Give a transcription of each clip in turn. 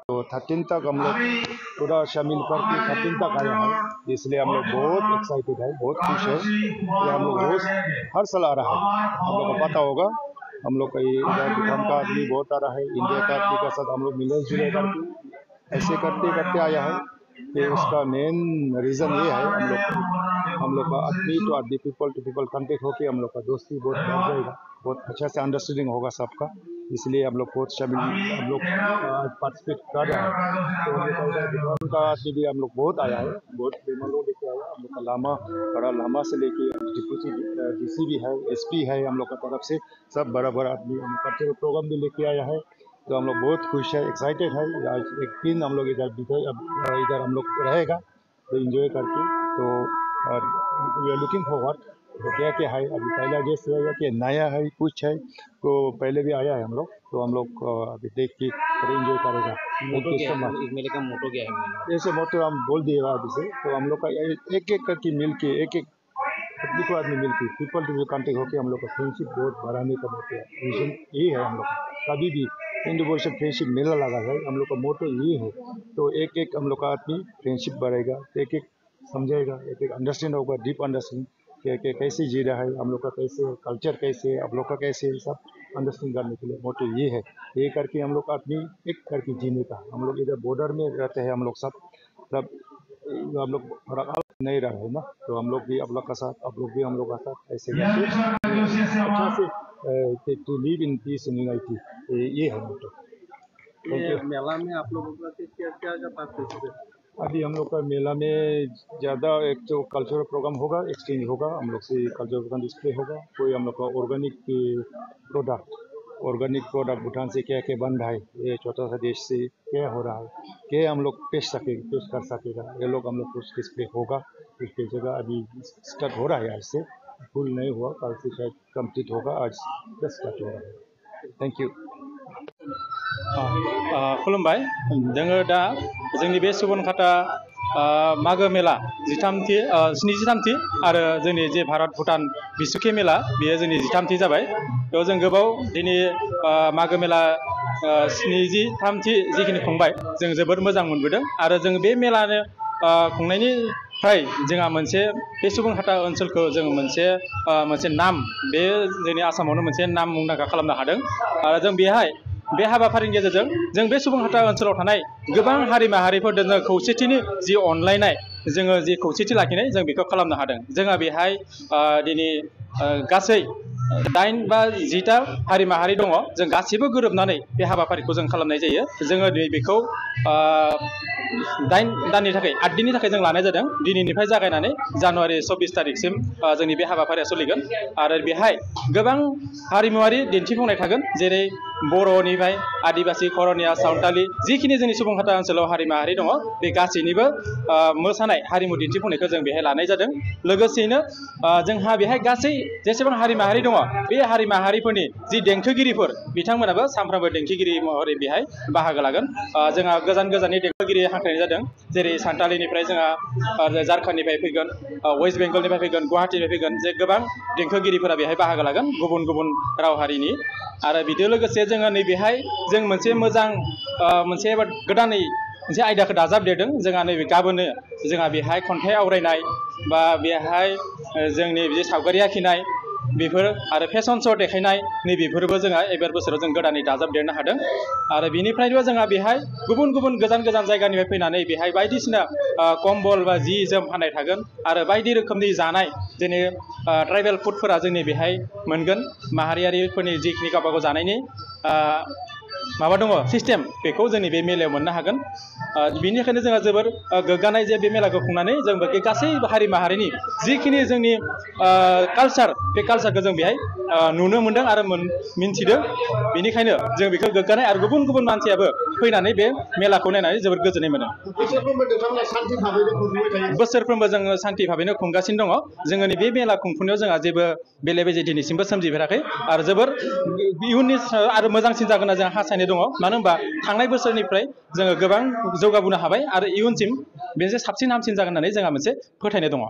तो 13 तक हम लोग पूरा शामिल करके 13 तक आया है, इसलिए हम लोग बहुत एक्साइटेड है, बहुत खुश है। ये हम लोग रोज हर साल आ रहा है, हम लोग को पता होगा। हम लोग का इधर भूटान का आदमी बहुत आ रहा है, इंडिया का आदमी के साथ हम लोग मिले जुले करके ऐसे करते करते आया है। ये उसका मेन रीज़न ये है, हम लोग का आदमी टू आदमी, पीपल टू पीपल कांटेक्ट होकर हम लोग का दोस्ती बहुत बढ़ जाएगा, बहुत अच्छा से अंडरस्टैंडिंग होगा सबका। इसलिए हम लोग बहुत शामिल, हम लोग पार्टिसिपेट कर रहे हैं। तो हम लोग का आदमी भी हम लोग बहुत आया है, बहुत मेहमानों लेके आया। हम लोग का लामा, बड़ा लामा से लेके डिप्टी डीसी भी है, एसपी है, हम लोग का तरफ से सब बड़ा बड़ा आदमी हम कल्चरल प्रोग्राम भी लेके आया है। तो हम लोग बहुत खुश है, एक्साइटेड है। आज एक दिन हम लोग इधर हम लोग रहेगा तो एंजॉय करके, तो वी आर लुकिंग फॉरवर्ड। तो क्या क्या है, अभी पहला गेस्ट रहेगा कि नया है कुछ है, तो पहले भी आया है हम लोग, तो हम लोग अभी देख के एंजॉय करेगा। मेले का मोटो क्या है? ऐसे मोटो हम बोल दिए अभी से, तो हम लोग का एक एक करके मिल के, एक एक आदमी को आदमी मिल के, पीपल टू कांटेक्ट होकर हम लोग का फ्रेंडशिप बहुत बढ़ाने का मोटो है। यही है हम लोग कभी भी इंडिविजुअल फ्रेंडशिप मेला लगा है, हम लोग का मोटो ये है। तो एक एक हम लोग का आदमी फ्रेंडशिप बढ़ेगा, एक एक समझेगा, एक एक अंडरस्टैंड होगा, डीप अंडरस्टैंड कि कैसे जी रहा है, हम लोग का कैसे कल्चर, कैसे आप लोग का कैसे, सब अंडरस्टैंड करने के लिए मोटो ये है। ये करके हम लोग आदमी एक करके जीने का, हम लोग इधर बॉर्डर में रहते हैं, हम लोग सब हम लोग थोड़ा नहीं रहा है ना, तो हम लोग भी आप लोग का साथ, आप लोग भी हम लोग का साथ, ऐसे अच्छा से to live in peace in unity, ये है मोटो। मेला में आप लोगों का क्या पार्टिसिपेट? अभी हम लोग का मेला में ज़्यादा एक तो कल्चरल प्रोग्राम होगा, एक्सचेंज होगा, हम लोग से कल्चरल प्रोग्राम डिस्प्ले होगा। कोई हम लोग का ऑर्गेनिक प्रोडक्ट भूटान से क्या क्या बन रहा है, ये छोटा सा देश से क्या हो रहा है, क्या हम लोग पेश कर सकेगा, ये लोग हम लोग कुछ डिस्प्ले होगा। डिस्प्ले जगह अभी स्टार्ट हो रहा है, आज से फुल नहीं हुआ, कल से शायद कंप्लीट होगा, आज स्टार्ट हो रहा है। Thank you. खुलुमबाय, जोङो दा जोंनि बे सुबनखाता मागो मेला 73थि आरो जोंनि जे भारत भुटान बिसुखि मेला बेयो जोंनि 13थि जाबाय। बेयाव जों गोबाव दिनै मागो मेला 73थि जिखिनि खुंबाय, जों जोबोद मोजां मोनबोदों। आरो जों बे मेलानो खुंनायनिफ्राय जोंहा मोनसे बे सुबनखाता ओनसोलखौ जों मोनसे नाम, बे जोंनि आसामावनो मोनसे नाम मुंदांखा खालामनो हादों। आरो जों बेहाय बे हाबाफारिनि गेजेरजों जों बे सुबनखाता ओनसोलाव थानाय गोबां हारि माहारिफोरजों जों खौसेथिनि जि अनलायनाय, जोङो जि खौसेथि लाखिनाय, जों बेखौ खालामनो हादों। जोंहा बेहाय दिनै गासै 8 बा 10टा हारि माहारि दङ। जों गासैबो गोरोबनानै बे हाबाफारिखौ जों खालामनाय जायो। जोङो बेखौ 8 दाननि थाखाय, 8 दिननि थाखाय जों लानाय जादों। दिनैनिफ्राय जागायनानै जानुवारि 24 तारिखसिम जोंनि बे हाबाफारिया सोलिगोन। आरो बेहाय गोबां हारिमुवारि दिन्थिफुंनाय थागोन, जेरै बर'निफ्राय आदिबासि, करनिया, सावताली, जिखिनि जोंनि सुबनखाता ओनसोलाव हारि माहारि दङ, बे गासैनिबो मोसानाय हारिमु दिन्थिफुंनायखौ जों बेहाय लानाय जादों। लोगोसेयैनो जोंहा बेहाय गासै जेसेबां हारि माहारि दङ, बे हारि माहारिफोरनि जि देंखोगिरिफोर, बिथांमोनाबो सानफ्रोमबो देंखोगिरि महरै बेहाय बाहागो लागोन। जोंहा गोजान गोजाननि देंखोगिरि हांख्रायनाय जादों, जेरै सानतालिनिफ्राय जोंहा झारखन्डनिफ्राय फैगोन, वेस्ट बेंगलनिफ्राय फैगोन, गुवाहाटीनिफ्राय फैगोन, जे गोबां देंखोगिरिफोरा बेहाय बाहागो लागोन, गुबुन गुबुन राव हारिनि। आरो बिजों लोगोसे जोङो नैबेहाय जों मोनसे मोजां मोनसे गोदानै मोनसे आयदाखौ दाजाबदेरदों। जोंहा नैबे गाबोनो जोंहा बेहाय खन्थाइ आवरायनाय, बा बेहाय जोंनि बे सावगारि आखिनाय, बेफोर आरो फेशन श' देखायनाय, नैबेफोरबो जोंहा एबार बोसोराव जों गोदानै दाजाबदेरनो हादों। आरो बिनिफ्रायबो जोंहा बेहाय गुबुन गुबुन गोजान गोजान जायगानिफ्राय फैनानै बेहाय बायदिसिना कम्बल बा जि जोम फाननाय थागोन। आरो बायदि रोखोमनि जानाय, जेरै ट्राइबेल फुडफोरा जोंनि बेहाय मोनगोन। माहारियारिफोरनि जिखिनि गावबा गाव जानायनि माबा दङ सिस्टेम, बेखौ जोंनि बे मेलायाव मोननो हागोन। बिनिखायनो जोंहा जोबोर गोग्गानाय जे बे मेलाखौ खुंनानै जों बे गासै हारि माहारिनि जिखिनि जोंनि कालचार, बे कालचारखौ जों बेहाय नुनो मोनदों आरो मिन्थिदों। बेनिखायनो जों बेखौ गोग्गानाय, आरो गुबुन गुबुन मानसियाबो फैनानै बे मेलाखौ नायनानै जोबोद गोजोननाय मोनो। बोसोरफ्रोमबो जोङो सान्थि भाबैनो खुंगासिनो दङ। जोङो बे मेला खुंफुंनायाव जोंहा जेबो बेले बेजे दिनैसिमबो सोमजिफेराखै, आरो जोबोर इयुननि आरो मोजांसिन जागोन होनना जों हास्थायनाय दङ। मानो होनबा थांनाय बोसोरनिफ्राय जोङो गोबां जौगाबोनो हाबाय, आरो इयुनसिम बेजों साबसिन हामसिन जागोन होननानै जोंहा मोनसे फोथायनाय दङ।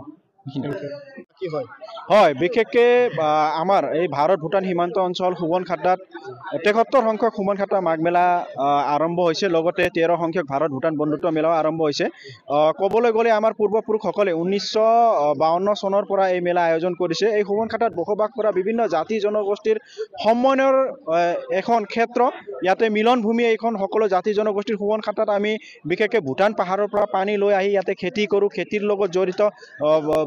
কি হয় হয় বিশেষকৈ আমাৰ এই ভাৰত ভূটান সীমান্ত অঞ্চল সোৱণখাটাত ৭৩ সংখ্যক সোৱণখাটা মাঘ মেলা আৰম্ভ হৈছে লগতে ১৩ সংখ্যক ভাৰত ভূটান বন্ধুত্ব মেলাও আৰম্ভ হৈছে ক'বলৈ গ'লে আমাৰ পূৰ্বপুৰুষসকলে ১৯৫২ চনৰ পৰা এই মেলা আয়োজন কৰিছে এই সোৱণখাটাত বসবাস কৰা বিভিন্ন জাতি জনগোষ্ঠীৰ সমন্বয়ৰ এখন ক্ষেত্ৰ ইয়াতে মিলনভূমি এইখন সকলো জাতি জনগোষ্ঠীৰ সোৱণখাটাত আমি বিশেষকৈ ভূটান পাহাৰৰ পৰা পানী লৈ আহি ইয়াতে খেতি কৰোঁ খেতিৰ লগত জড়িত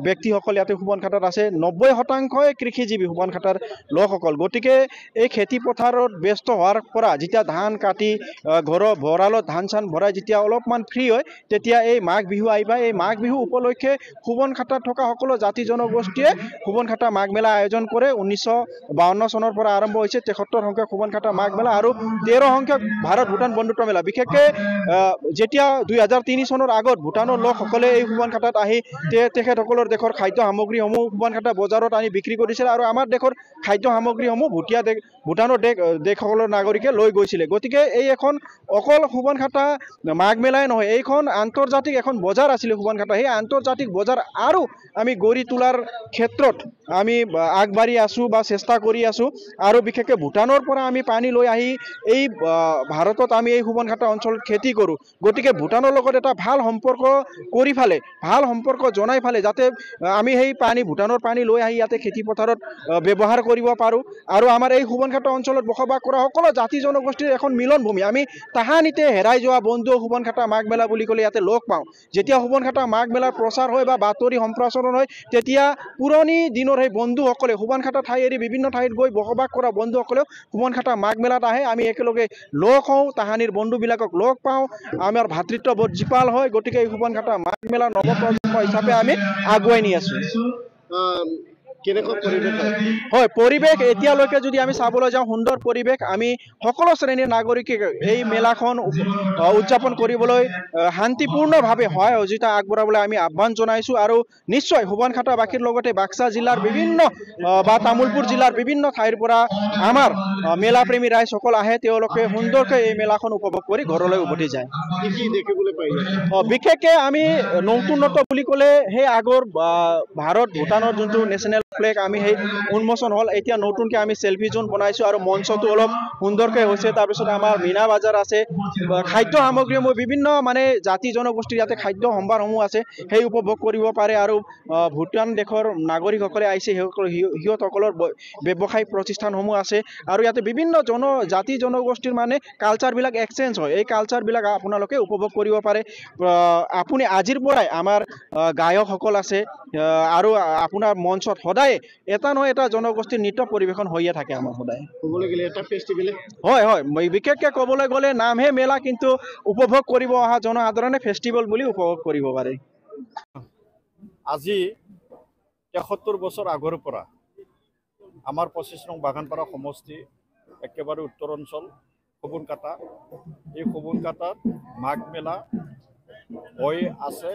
ব্যক্তিসকল ইয়াতে সোৱণখাটাত আছে ৯০% কৃষিজীৱী সোৱণখাটাৰ লোকসকল গতিকে এই খেতি পথাৰত ব্যস্ত হোৱাৰ পৰা যেতিয়া ধান কাটি ঘৰৰ ভঁৰালত ধান চান ভৰাই যেতিয়া অলপমান ফ্ৰী হয় তেতিয়া এই মাঘ বিহু আহিবা এই মাঘ বিহু উপলক্ষে সোৱণখাটাত থকা সকলো জাতি জনগোষ্ঠীয়ে সোৱণখাটা মাঘ মেলা আয়োজন কৰে ১৯৫২ চনৰ পৰা আৰম্ভ হৈছে ৭৩ সংখ্যক সোৱণখাটা মাঘ মেলা আৰু ১৩ সংখ্যক ভাৰত ভূটান বন্ধুত্ব মেলা বিশেষকৈ যেতিয়া ২০০৩ চনৰ আগত ভূটানৰ লোকসকলে এই সোৱণখাটাত আহি তেখেতসকলৰ দেশৰ খাদ্য সামগ্ৰীসমূহ সোৱণখাটা বজাৰত আনি বিক্ৰী কৰিছিল আৰু আমাৰ দেশৰ খাদ্য সামগ্ৰীসমূহ ভূটানৰ দেশসকলৰ নাগৰিকে লৈ গৈছিলে গতিকে এই এখন অকল সোৱণখাটা মাঘ মেলাই নহয় এইখন আন্তৰ্জাতিক এখন বজাৰ আছিলে সোৱণখাটা সেই আন্তৰ্জাতিক বজাৰ আৰু আমি গঢ়ি তোলাৰ ক্ষেত্ৰত আমি আগবাঢ়ি আছোঁ বা চেষ্টা কৰি আছোঁ আৰু বিশেষকৈ ভূটানৰ পৰা আমি পানী লৈ আহি এই ভাৰতত আমি এই সোৱণখাটা অঞ্চলত খেতি কৰোঁ গতিকে ভূটানৰ লগত এটা ভাল সম্পৰ্ক কৰি ফালে ভাল সম্পৰ্ক জনাই ফালে যাতে আমি সেই ভূটানৰ পানী লৈ আহি ইয়াতে খেতি পথাৰত ব্যৱহাৰ কৰিব পাৰোঁ আৰু আমাৰ এই সোৱণখাটা অঞ্চলত বসবাস কৰা সকলো জাতি জনগোষ্ঠীৰ এখন মিলনভূমি আমি তাহানিতে হেৰাই যোৱা বন্ধু সোৱণখাটা মাঘ মেলা বুলি ক'লে ইয়াতে লগ পাওঁ যেতিয়া সোৱণখাটা মাঘ মেলাৰ প্ৰচাৰ হয় বা বাতৰি সম্প্ৰচাৰণ হয় তেতিয়া পুৰণি দিনৰ সেই বন্ধুসকলে সোৱণখাটা ঠাই এৰি বিভিন্ন ঠাইত গৈ বসবাস কৰা বন্ধুসকলেও সোৱণখাটা মাঘ মেলাত আহে আমি একেলগে লগ হওঁ তাহানিৰ বন্ধুবিলাকক লগ পাওঁ আমাৰ ভাতৃত্ববোধ জীপাল হয় গতিকে এই সোৱণখাটা মাঘ মেলা নৱপ্ৰজন্ম হিচাপে আমি আগুৱাই নি আছোঁ হয় পৰিৱেশ এতিয়ালৈকে যদি আমি চাবলৈ যাওঁ সুন্দৰ পৰিৱেশ আমি সকলো শ্ৰেণীৰ নাগৰিকে এই মেলাখন উদযাপন কৰিবলৈ শান্তিপূৰ্ণভাৱে সহায় সহযোগিতা আগবঢ়াবলৈ আমি আহ্বান জনাইছোঁ আৰু নিশ্চয় সোৱণখাটাবাসীৰ লগতে বাক্সা জিলাৰ বিভিন্ন বা তামোলপুৰ জিলাৰ বিভিন্ন ঠাইৰ পৰা আমাৰ মেলাপ্ৰেমী ৰাইজসকল আহে তেওঁলোকে সুন্দৰকৈ এই মেলাখন উপভোগ কৰি ঘৰলৈ উভতি যায় বিশেষকৈ আমি নতুনত্ব বুলি ক'লে সেই আগৰ ভাৰত ভূটানৰ যোনটো নেশ্যনেল ফ্লেগ আমি সেই উন্মোচন হ'ল এতিয়া নতুনকৈ আমি চেল্ফি জোন বনাইছোঁ আৰু মঞ্চটো অলপ সুন্দৰকৈ হৈছে তাৰপিছত আমাৰ মীনা বাজাৰ আছে খাদ্য সামগ্ৰীসমূহ বিভিন্ন মানে জাতি জনগোষ্ঠীৰ ইয়াতে খাদ্য সম্ভাৰসমূহ আছে সেই উপভোগ কৰিব পাৰে আৰু ভূটান দেশৰ নাগৰিকসকলে আহিছে সিহঁতসকলৰ ব্যৱসায়িক প্ৰতিষ্ঠানসমূহ আছে আৰু ইয়াতে বিভিন্ন জাতি জনগোষ্ঠীৰ মানে কালচাৰবিলাক এক্সচেঞ্জ হয় এই কালচাৰবিলাক আপোনালোকে উপভোগ কৰিব পাৰে আপুনি আজিৰ পৰাই আমাৰ গায়কসকল আছে আৰু আপোনাৰ মঞ্চত সদায় এটা নহয় এটা জনগোষ্ঠীৰ নৃত্য পৰিৱেশন হৈয়ে থাকে আমাৰ সদায় ক'বলৈ গ'লে এটা ফেষ্টিভেল হয় বিশেষকৈ ক'বলৈ গ'লে নামহে মেলা কিন্তু উপভোগ কৰিব অহা জনসাধাৰণে ফেষ্টিভেল বুলি উপভোগ কৰিব পাৰে আজি ৭৩ বছৰ আগৰ পৰা আমাৰ ২৫ নং বাগানপাৰা সমষ্টি একেবাৰে উত্তৰ অঞ্চল সোৱণখাটা এই সোৱণখাটাত মাঘ মেলা হৈ আছে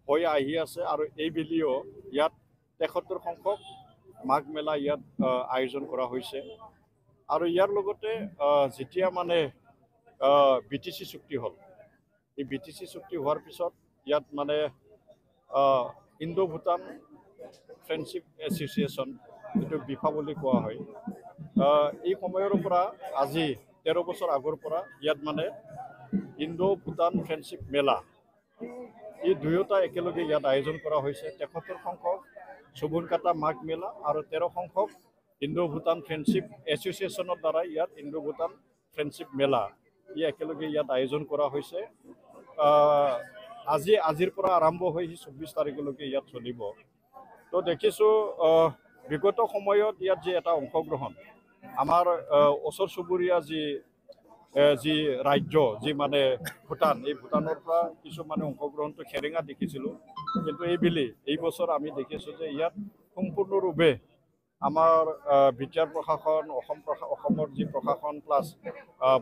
হৈ আহি আছে আৰু এইবেলিও ইয়াত ৭৩ সংখ্যক মাঘ মেলা ইয়াত আয়োজন কৰা হৈছে আৰু ইয়াৰ লগতে যেতিয়া মানে BTC চুক্তি হ'ল এই BTC চুক্তি হোৱাৰ পিছত ইয়াত মানে ইণ্ডো ভূটান ফ্ৰেণ্ডশ্বিপ এছ'চিয়েশ্যন যিটো বিফা বুলি কোৱা হয় এই সময়ৰ পৰা আজি ১৩ বছৰ আগৰ পৰা ইয়াত মানে ইণ্ডো ভূটান ফ্ৰেণ্ডশ্বিপ মেলা এই দুয়োটা একেলগে ইয়াত আয়োজন কৰা হৈছে ৭৩ সংখ্যক সোৱণখাটা মাঘ মেলা আৰু ১৩ সংখ্যক ইণ্ডো ভূটান ফ্ৰেণ্ডশ্বিপ এছ'চিয়েশ্যনৰ দ্বাৰা ইয়াত ইণ্ডো ভূটান ফ্ৰেণ্ডশ্বিপ মেলা ই একেলগে ইয়াত আয়োজন কৰা হৈছে আজিৰ পৰা আৰম্ভ হৈ ২৪ তাৰিখলৈকে ইয়াত চলিব তো দেখিছোঁ বিগত সময়ত ইয়াত যে এটা অংশগ্ৰহণ আমাৰ ওচৰ চুবুৰীয়া যি ৰাজ্য যি মানে ভূটান এই ভূটানৰ পৰা কিছুমানে অংশগ্ৰহণটো খেৰেঙা দেখিছিলোঁ কিন্তু এই বছৰ আমি দেখিছোঁ যে ইয়াত সম্পূৰ্ণৰূপে আমাৰ বিটিআৰ প্ৰশাসন অসমৰ যি প্ৰশাসন প্লাছ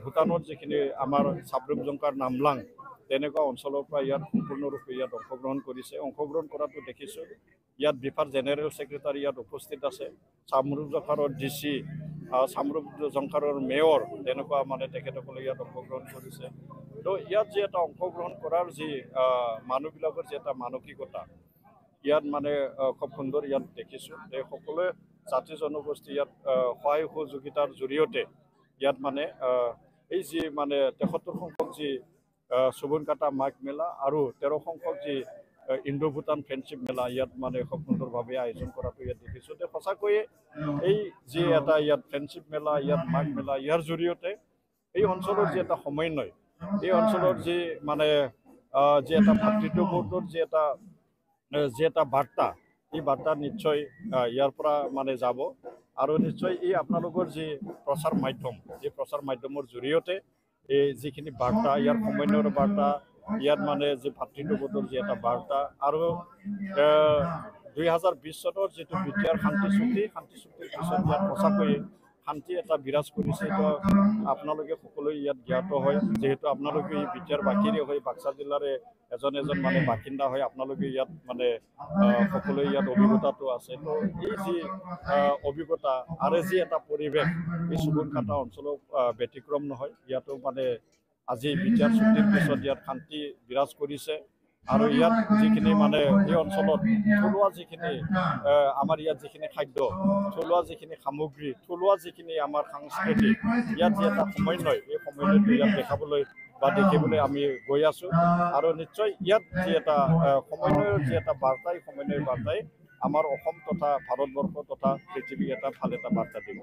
ভূটানৰ যিখিনি আমাৰ চাবৰুম জংকাৰ নামলাং তেনেকুৱা অঞ্চলৰ পৰা ইয়াত সম্পূৰ্ণৰূপে ইয়াত অংশগ্ৰহণ কৰিছে অংশগ্ৰহণ কৰাটো দেখিছোঁ ইয়াত বিফাৰ জেনেৰেল ছেক্ৰেটাৰী ইয়াত উপস্থিত আছে চামৰুপ জংকাৰৰ DC চামৰুপ জংকাৰৰ মেয়ৰ তেনেকুৱা মানে তেখেতসকলে ইয়াত অংশগ্ৰহণ কৰিছে তো ইয়াত যে এটা অংশগ্ৰহণ কৰাৰ যি মানুহবিলাকৰ যে এটা মানসিকতা ইয়াত মানে খুব সুন্দৰ ইয়াত দেখিছোঁ যে সকলোৱে জাতি জনগোষ্ঠী ইয়াত সহায় সহযোগিতাৰ জৰিয়তে ইয়াত মানে এই যি মানে ৭৩ সংখ্যক যি চুবুন কাটা মাঘ মেলা আৰু ১৩ সংখ্যক যি ইণ্ডো ভূটান ফ্ৰেণ্ডশ্বিপ মেলা ইয়াত মানে খুব সুন্দৰভাৱে আয়োজন কৰাটো ইয়াত দেখিছোঁ যে সঁচাকৈয়ে এই যি এটা ইয়াত ফ্ৰেণ্ডশ্বিপ মেলা ইয়াত মাঘ মেলা ইয়াৰ জৰিয়তে এই অঞ্চলৰ যি এটা সমন্বয় এই অঞ্চলৰ যি মানে যি এটা ভাতৃত্ববোধৰ যি এটা বাৰ্তা এই বাৰ্তা নিশ্চয় ইয়াৰ পৰা মানে যাব আৰু নিশ্চয় এই আপোনালোকৰ যি প্ৰচাৰ মাধ্যম এই প্ৰচাৰ মাধ্যমৰ জৰিয়তে এই যিখিনি বাৰ্তা ইয়াৰ সমন্বয়ৰ বাৰ্তা ইয়াত মানে যি ভাতৃত্ববোধৰ যি এটা বাৰ্তা আৰু ২০২০ চনৰ যিটো বিটিআৰ শান্তি চুক্তিৰ পিছত ইয়াত সঁচাকৈয়ে শান্তি এটা বিৰাজ কৰিছে এইটো আপোনালোকে সকলোৱে ইয়াত জ্ঞাত হয় যিহেতু আপোনালোকে এই বিটিআৰ বাকীৰে হৈ বাক্সা জিলাৰে এজন মানে বাসিন্দা হয় আপোনালোকে ইয়াত মানে সকলোৱে ইয়াত অভিজ্ঞতাটো আছে তো এই যি অভিজ্ঞতা আৰু যি এটা পৰিৱেশ এই চুবুন কাটা অঞ্চলত ব্যতিক্ৰম নহয় ইয়াতো মানে আজি বিটিআৰ চুক্তিৰ পিছত ইয়াত শান্তি বিৰাজ কৰিছে আৰু ইয়াত যিখিনি মানে এই অঞ্চলত থলুৱা যিখিনি আমাৰ ইয়াত যিখিনি খাদ্য থলুৱা যিখিনি সামগ্ৰী থলুৱা যিখিনি আমাৰ সাংস্কৃতিক ইয়াত যি এটা সমন্বয় এই সমন্বয়টো ইয়াত দেখিবলৈ আমি গৈ আছোঁ আৰু নিশ্চয় ইয়াত যি এটা সমন্বয়ৰ যি এটা বাৰ্তা এই সমন্বয়ৰ বাৰ্তাই আমাৰ অসম তথা ভাৰতবৰ্ষ তথা পৃথিৱীক এটা ভাল এটা বাৰ্তা দিব।